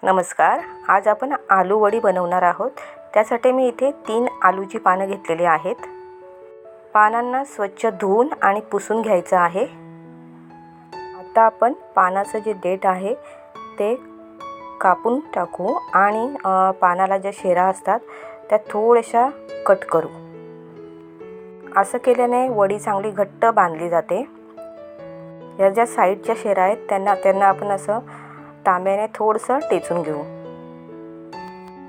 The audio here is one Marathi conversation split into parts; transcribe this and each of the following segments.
नमस्कार. आज आपण आलू वडी बनवणार आहोत. त्यासाठी मी इथे 3 आलूची पानं घेतलेली आहेत. पानांना स्वच्छ धुवून आणि पुसून घ्यायचं आहे. आता आपण पानाचं जे देठ आहे ते कापून टाकू आणि पानाला ज्या शेरा असतात त्या थोड्याशा कट करू. असं केल्याने वडी चांगली घट्ट बांधली जाते. या ज्या साईडच्या शेरा आहेत त्यांना आपण असं तांब्याने थोडंसं टेचून घेऊ,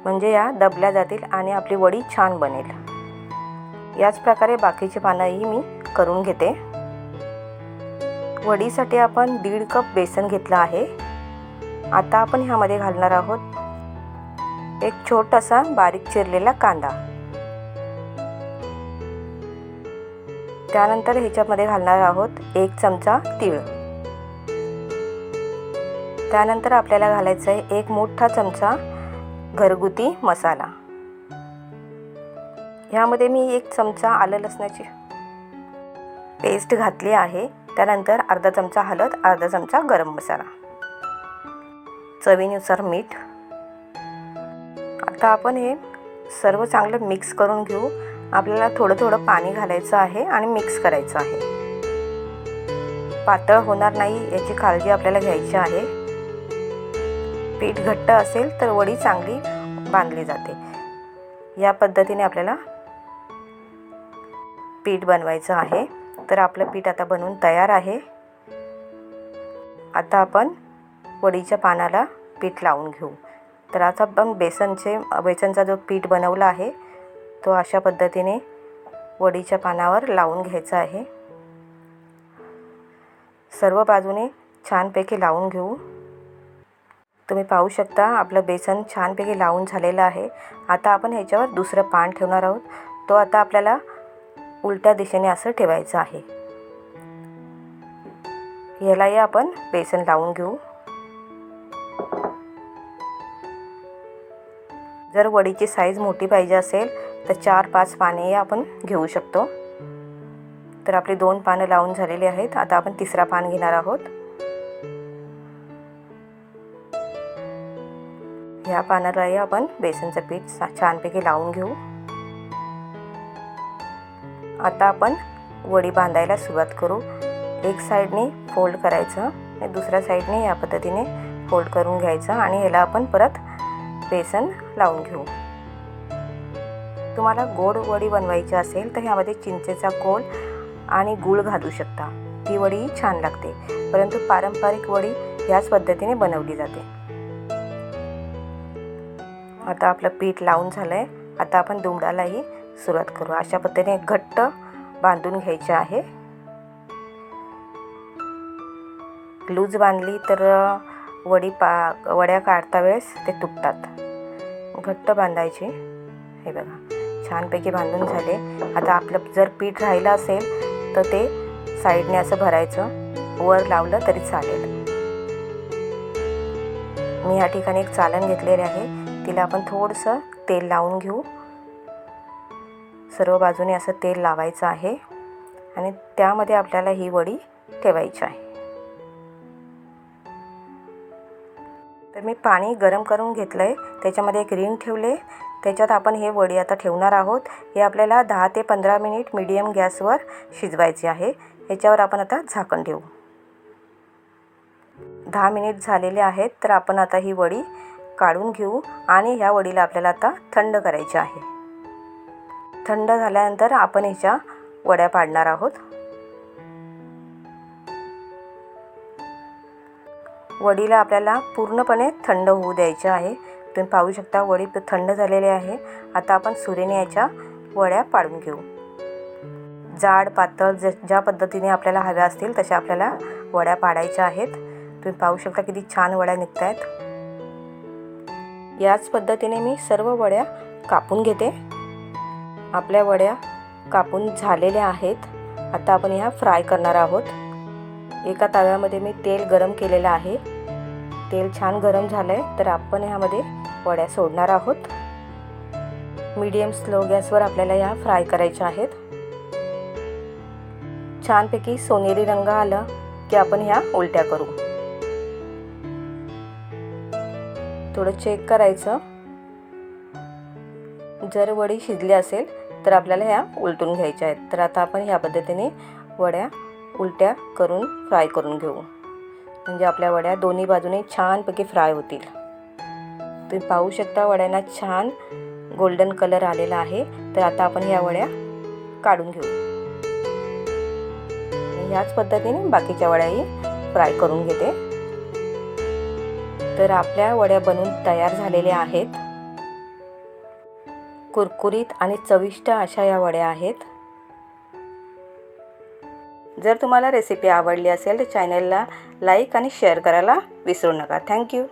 म्हणजे या दबल्या जातील आणि आपली वडी छान बनेल. याच प्रकारे बाकीची पानंही मी करून घेते. वडीसाठी आपण 1.5 कप बेसन घेतलं आहे. आता आपण ह्यामध्ये घालणार आहोत एक छोटासा बारीक चिरलेला कांदा. त्यानंतर ह्याच्यामध्ये घालणार आहोत 1 चमचा तीळ. त्यानंतर आपल्याला घालायचा आहे 1 मोठा चमचा घरगुती मसाला. ह्यामध्ये मी 1 चमचा आलं लसणाची पेस्ट घातली आहे. त्यानंतर अर्धा चमचा हळद, अर्धा चमचा गरम मसाला, चवीनुसार मीठ. आता आपण हे सर्व चांगलं मिक्स करून घेऊ. आपल्याला थोडं थोडं पाणी घालायचं आहे आणि मिक्स करायचं आहे. पातळ होणार नाही याची काळजी आपल्याला घ्यायची आहे. पीठ घट्ट असेल तर वडी चांगली बांधली जाते. या पद्धतीने आपल्याला पीठ बनवायचं आहे. तर आपलं पीठ आता बनवून तयार आहे. आता आपण वडीच्या पानाला पीठ लावून घेऊ. तर आता आपण बेसनचा जो पीठ बनवला आहे तो अशा पद्धतीने वडीच्या पानावर लावून घ्यायचा आहे. सर्व बाजूने छानपैकी लावून घेऊ. तुम्ही पाहू शकता आपलं बेसन छानपैकी लावून झालेलं आहे. आता आपण ह्याच्यावर दुसरं पान ठेवणार आहोत. तो आता आपल्याला उलट्या दिशेने असं ठेवायचं आहे. यालाही आपण बेसन लावून घेऊ. जर वडीची साईज मोठी पाहिजे असेल तर 4-5 पाने आपण घेऊ शकतो. तर आपली 2 पानं लावून झालेली आहेत. आता आपण तिसरा पान घेणार आहोत. ह्या पानालाही आपण बेसनचं पीठ छानपैकी लावून घेऊ. आता आपण वडी बांधायला सुरुवात करू. एक साईडने फोल्ड करायचं आणि दुसऱ्या साईडने या पद्धतीने फोल्ड करून घ्यायचं आणि ह्याला आपण परत बेसन लावून घेऊ. तुम्हाला गोड वडी बनवायची असेल तर ह्यामध्ये चिंचेचा कोळ आणि गूळ घालू शकता. ती वडी छान लागते. परंतु पारंपरिक वडी याच पद्धतीने बनवली जाते. आता आपलं पीठ लावून झालं आहे. आता आपण दुमडालाही सुरुवात करू. अशा पद्धतीने घट्ट बांधून घ्यायचे आहे. लूज बांधली तर वड्या काढता वेळेस ते तुटतात. घट्ट बांधायचे. हे बघा छानपैकी बांधून झाले. आता आपलं जर पीठ राहिलं असेल तर ते साईडने असं भरायचं. वर लावलं तरी चालेल. मी या ठिकाणी एक चाळण घेतलेली आहे. तिला आपण थोडंसं तेल लावून घेऊ. सर्व बाजूने असं तेल लावायचं आहे आणि त्यामध्ये आपल्याला ही वडी ठेवायची आहे. तर मी पाणी गरम करून घेतलं आहे. त्याच्यामध्ये एक रिंग ठेवले. त्याच्यात आपण हे वडी आता ठेवणार आहोत. हे आपल्याला 10 ते 15 मिनिट मीडियम गॅसवर शिजवायचे आहे. याच्यावर आपण आता झाकण ठेवू. 10 मिनिट झालेले आहेत. तर आपण आता ही वडी काढून घेऊ आणि ह्या वडीला आपल्याला आता थंड करायची आहे. थंड झाल्यानंतर आपण ह्याच्या वड्या पाडणार आहोत. वडीला आपल्याला पूर्णपणे थंड होऊ द्यायचे आहे. तुम्ही पाहू शकता वडी थंड झालेली आहे. आता आपण सुरीने याच्या वड्या पाडून घेऊ. जाड पातळ ज्या पद्धतीने आपल्याला हव्या असतील तशा आपल्याला वड्या पाडायच्या आहेत. तुम्ही पाहू शकता किती छान वड्या निघत आहेत. याच पद्धतीने मी सर्व वड्या कापून घेते. आपल्या वड्या कापून झालेल्या आहेत. आता आपण ह्या फ्राय करणार आहोत. एका तव्यामध्ये मी तेल गरम केलेलं आहे. तेल छान गरम झालं आहे. तर आपण ह्यामध्ये वड्या सोडणार आहोत. मीडियम स्लो गॅसवर आपल्याला ह्या फ्राय करायच्या आहेत. छानपैकी सोनेरी रंग आला की आपण ह्या उलट्या करू. थोडं चेक करायचं. जर वडी शिजली असेल तर आपल्याला ह्या उलटून घ्यायच्या आहेत. तर आता आपण ह्या पद्धतीने वड्या उलट्या करून फ्राय करून घेऊ, म्हणजे आपल्या वड्या दोन्ही बाजूने छानपैकी फ्राय होतील. तुम्ही पाहू शकता वड्यांना छान गोल्डन कलर आलेला आहे. तर आता आपण ह्या वड्या काढून घेऊ. ह्याच पद्धतीने बाकीच्या वड्याही फ्राय करून घेते. तर आपल्या वड्या बनवून तयार झालेल्या आहेत. कुरकुरीत आणि चविष्ट अशा या वड्या आहेत. जर तुम्हाला रेसिपी आवडली असेल तर चॅनलला लाईक आणि शेअर करायला विसरू नका. थँक्यू.